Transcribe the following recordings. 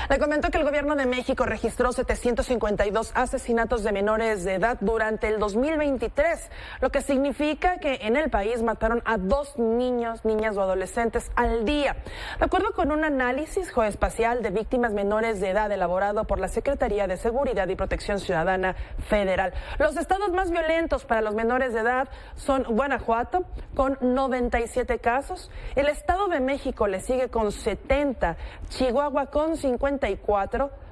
Le comentó que el gobierno de México registró 752 asesinatos de menores de edad durante el 2023, lo que significa que en el país mataron a 2 niños, niñas o adolescentes al día. De acuerdo con un análisis geoespacial de víctimas menores de edad elaborado por la Secretaría de Seguridad y Protección Ciudadana Federal, los estados más violentos para los menores de edad son Guanajuato, con 97 casos, el Estado de México le sigue con 70, Chihuahua con 54,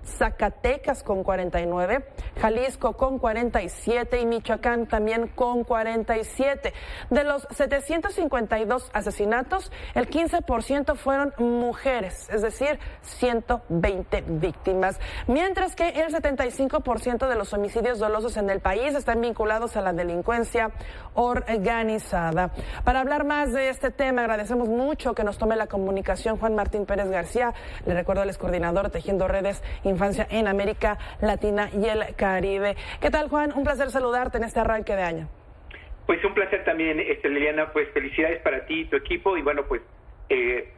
Zacatecas con 49, Jalisco con 47 y Michoacán también con 47. De los 752 asesinatos, el 15% fueron mujeres, es decir, 120 víctimas, mientras que el 75% de los homicidios dolosos en el país están vinculados a la delincuencia organizada. Para hablar más de este tema, agradecemos mucho que nos tome la comunicación Juan Martín Pérez García. Le recuerdo, él es coordinador Tejiendo Redes Infancia en América Latina y el Caribe. ¿Qué tal, Juan? Un placer saludarte en este arranque de año. Pues un placer también, Liliana, pues felicidades para ti y tu equipo, y bueno, pues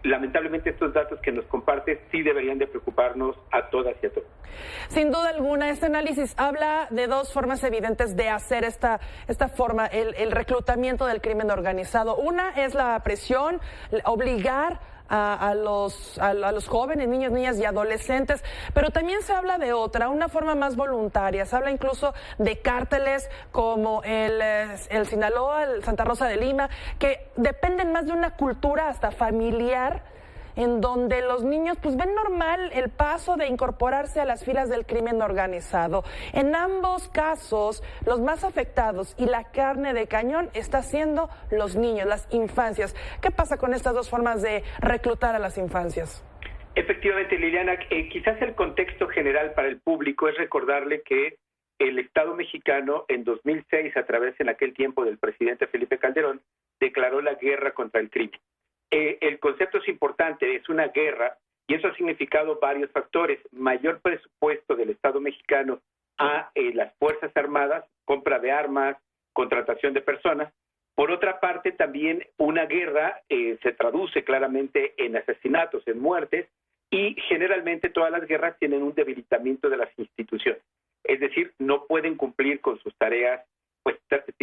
lamentablemente estos datos que nos compartes sí deberían de preocuparnos a todas y a todos. Sin duda alguna, este análisis habla de dos formas evidentes de hacer esta forma, el reclutamiento del crimen organizado. Una es la presión, obligar a los jóvenes, niños, niñas y adolescentes, pero también se habla de otra, una forma más voluntaria. Se habla incluso de cárteles como el Sinaloa, el Santa Rosa de Lima, que dependen más de una cultura hasta familiar, en donde los niños pues ven normal el paso de incorporarse a las filas del crimen organizado. En ambos casos, los más afectados y la carne de cañón está siendo los niños, las infancias. ¿Qué pasa con estas dos formas de reclutar a las infancias? Efectivamente, Liliana, quizás el contexto general para el público es recordarle que el Estado mexicano en 2006, a través en aquel tiempo del presidente Felipe Calderón, declaró la guerra contra el crimen. El concepto es importante, es una guerra, y eso ha significado varios factores: mayor presupuesto del Estado mexicano a las Fuerzas Armadas, compra de armas, contratación de personas. Por otra parte, también una guerra se traduce claramente en asesinatos, en muertes, y generalmente todas las guerras tienen un debilitamiento de las instituciones, es decir, no pueden cumplir con sus tareas, pues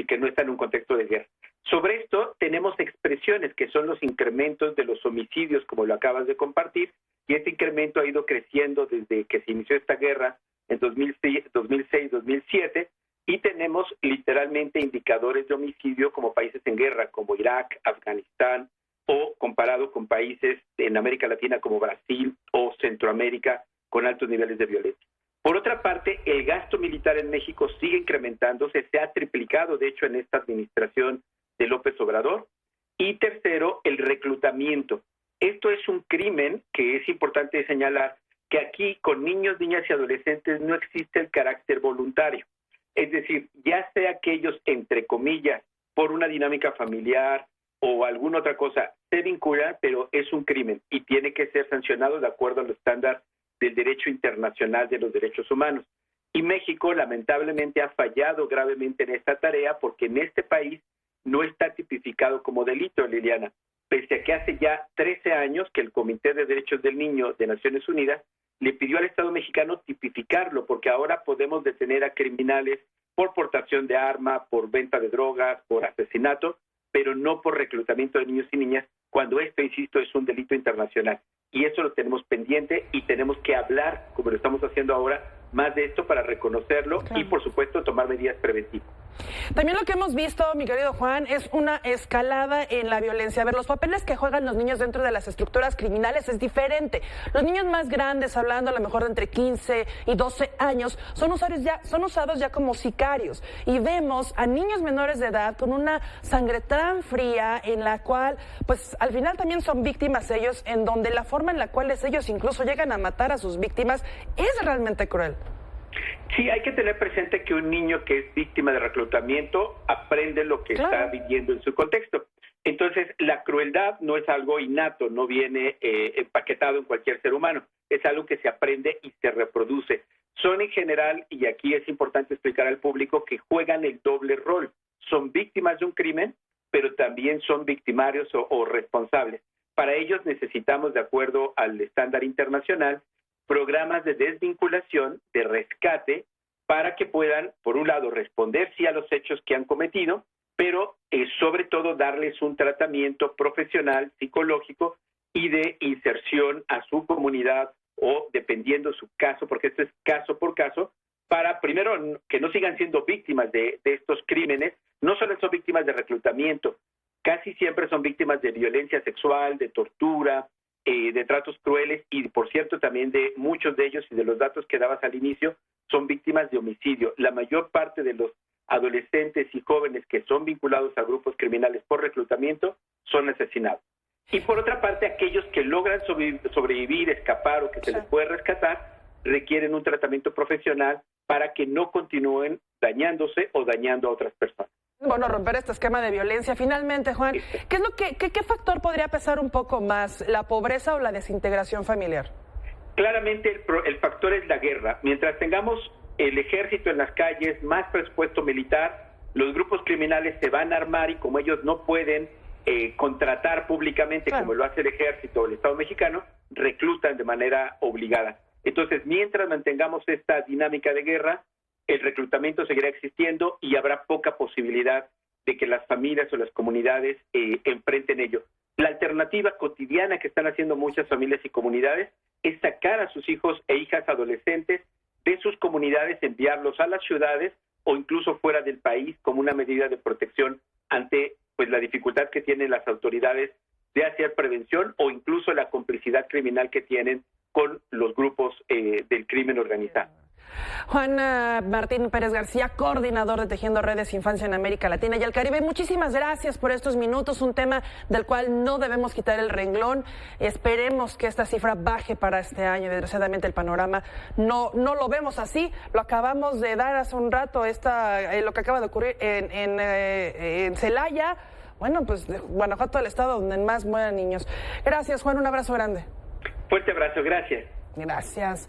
que no están en un contexto de guerra. Sobre esto tenemos expresiones que son los incrementos de los homicidios, como lo acabas de compartir, y este incremento ha ido creciendo desde que se inició esta guerra en 2006-2007, y tenemos literalmente indicadores de homicidio como países en guerra, como Irak, Afganistán, o comparado con países en América Latina como Brasil o Centroamérica con altos niveles de violencia. Por otra parte, el gasto militar en México sigue incrementándose, se ha triplicado, de hecho, en esta administración de López Obrador. Y tercero, el reclutamiento. Esto es un crimen que es importante señalar, que aquí con niños, niñas y adolescentes no existe el carácter voluntario. Es decir, ya sea aquellos, entre comillas, por una dinámica familiar o alguna otra cosa, se vinculan, pero es un crimen y tiene que ser sancionado de acuerdo al estándar del derecho internacional de los derechos humanos. Y México lamentablemente ha fallado gravemente en esta tarea, porque en este país no está tipificado como delito, Liliana, pese a que hace ya 13 años que el Comité de Derechos del Niño de Naciones Unidas le pidió al Estado mexicano tipificarlo, porque ahora podemos detener a criminales por portación de arma, por venta de drogas, por asesinato, pero no por reclutamiento de niños y niñas, cuando esto, insisto, es un delito internacional. Y eso lo tenemos pendiente y tenemos que hablar, como lo estamos haciendo ahora, más de esto para reconocerlo, claro, y, por supuesto, tomar medidas preventivas. También lo que hemos visto, mi querido Juan, es una escalada en la violencia. A ver, los papeles que juegan los niños dentro de las estructuras criminales es diferente. Los niños más grandes, hablando a lo mejor de entre 15 y 12 años, son usados ya como sicarios. Y vemos a niños menores de edad con una sangre tan fría, en la cual, pues al final también son víctimas ellos, en donde la forma en la cual ellos incluso llegan a matar a sus víctimas es realmente cruel. Sí, hay que tener presente que un niño que es víctima de reclutamiento aprende lo que está viviendo en su contexto. Entonces, la crueldad no es algo innato, no viene empaquetado en cualquier ser humano. Es algo que se aprende y se reproduce. Son en general, y aquí es importante explicar al público, que juegan el doble rol. Son víctimas de un crimen, pero también son victimarios o responsables. Para ellos necesitamos, de acuerdo al estándar internacional, programas de desvinculación, de rescate, para que puedan, por un lado, responder sí a los hechos que han cometido, pero sobre todo darles un tratamiento profesional, psicológico y de inserción a su comunidad o dependiendo su caso, porque esto es caso por caso, para primero que no sigan siendo víctimas de estos crímenes. No solo son víctimas de reclutamiento, casi siempre son víctimas de violencia sexual, de tortura, de tratos crueles y, por cierto, también de muchos de ellos, y de los datos que dabas al inicio, son víctimas de homicidio. La mayor parte de los adolescentes y jóvenes que son vinculados a grupos criminales por reclutamiento son asesinados. Y por otra parte, aquellos que logran sobrevivir, escapar o que se les puede rescatar, requieren un tratamiento profesional para que no continúen dañándose o dañando a otras personas. Bueno, romper este esquema de violencia. Finalmente, Juan, ¿qué es lo qué factor podría pesar un poco más, la pobreza o la desintegración familiar? Claramente el factor es la guerra. Mientras tengamos el ejército en las calles, más presupuesto militar, los grupos criminales se van a armar y como ellos no pueden contratar públicamente como lo hace el ejército o el Estado mexicano, reclutan de manera obligada. Entonces, mientras mantengamos esta dinámica de guerra, el reclutamiento seguirá existiendo y habrá poca posibilidad de que las familias o las comunidades enfrenten ello. La alternativa cotidiana que están haciendo muchas familias y comunidades es sacar a sus hijos e hijas adolescentes de sus comunidades, enviarlos a las ciudades o incluso fuera del país como una medida de protección ante la dificultad que tienen las autoridades de hacer prevención o incluso la complicidad criminal que tienen con los grupos del crimen organizado. Juan Martín Pérez García, coordinador de Tejiendo Redes Infancia en América Latina y el Caribe. Muchísimas gracias por estos minutos, un tema del cual no debemos quitar el renglón. Esperemos que esta cifra baje para este año. Desgraciadamente el panorama no lo vemos así. Lo acabamos de dar hace un rato, lo que acaba de ocurrir en Celaya. Bueno, pues Guanajuato, el estado donde más mueren niños. Gracias, Juan, un abrazo grande. Fuerte abrazo, gracias. Gracias.